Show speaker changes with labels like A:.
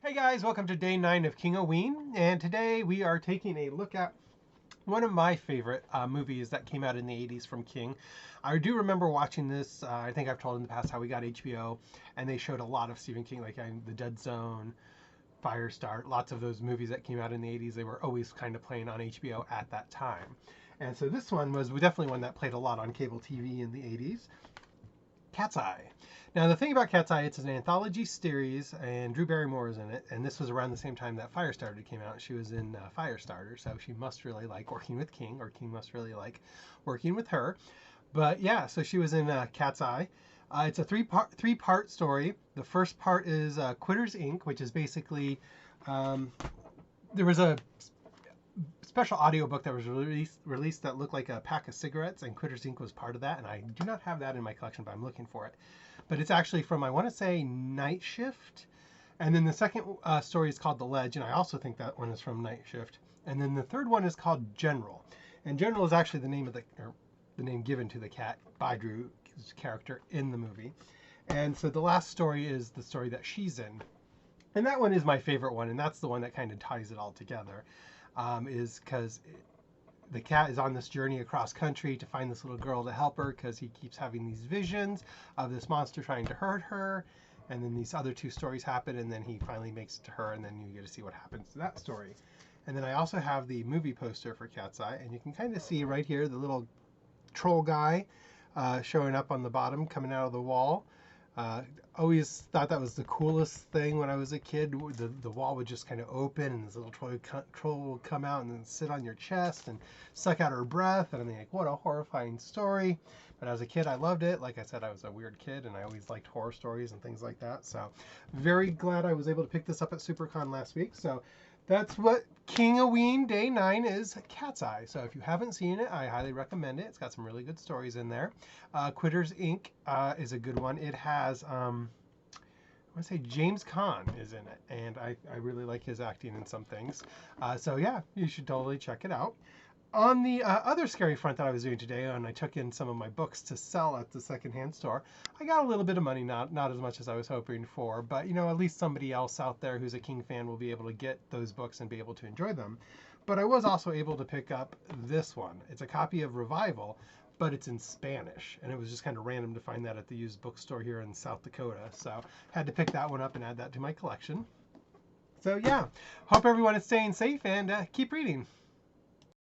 A: Hey guys, welcome to day 9 of Kingoween, and today we are taking a look at one of my favorite movies that came out in the 80s from King. I do remember watching this. I think I've told in the past how we got HBO, and they showed a lot of Stephen King, like The Dead Zone, Firestarter, lots of those movies that came out in the 80s. They were always kind of playing on HBO at that time. And so this one was definitely one that played a lot on cable TV in the 80s. Cat's Eye. Now, the thing about Cat's Eye, it's an anthology series, and Drew Barrymore is in it. And this was around the same time that Firestarter came out. She was in Firestarter, so she must really like working with King, or King must really like working with her. But yeah, so she was in Cat's Eye. It's a three-part story. The first part is Quitters Inc., which is basically there was a special audiobook that was released that looked like a pack of cigarettes, and Quitters Inc. was part of that, and I do not have that in my collection, but I'm looking for it. But it's actually from, I want to say, Night Shift. And then the second story is called The Ledge, and I also think that one is from Night Shift. And then the third one is called General. And General is actually the name given to the cat by Drew's character in the movie. And so the last story is the story that she's in. And that one is my favorite one, and that's the one that kind of ties it all together. Is because the cat is on this journey across country to find this little girl to help her, because he keeps having these visions of this monster trying to hurt her. And then these other two stories happen, and then he finally makes it to her, and then you get to see what happens to that story. And then I also have the movie poster for Cat's Eye, and you can kind of see right here the little troll guy showing up on the bottom, coming out of the wall. Always thought that was the coolest thing when I was a kid. The wall would just kind of open, and this little troll would come out and then sit on your chest and suck out her breath. And I'm like, what a horrifying story. But as a kid, I loved it. Like I said, I was a weird kid, and I always liked horror stories and things like that. So very glad I was able to pick this up at SuperCon last week. So that's what Kingoween Day 9 is, Cat's Eye. So if you haven't seen it, I highly recommend it. It's got some really good stories in there. Quitters Inc. Is a good one. It has, I want to say James Caan is in it, and I really like his acting in some things. So yeah, you should totally check it out. On the other scary front that I was doing today, and I took in some of my books to sell at the secondhand store, I got a little bit of money, not as much as I was hoping for, but at least somebody else out there who's a King fan will be able to get those books and be able to enjoy them. But I was also able to pick up this one. It's a copy of Revival, but it's in Spanish, and it was just kind of random to find that at the used bookstore here in South Dakota. So had to pick that one up and add that to my collection. So yeah, hope everyone is staying safe, and keep reading.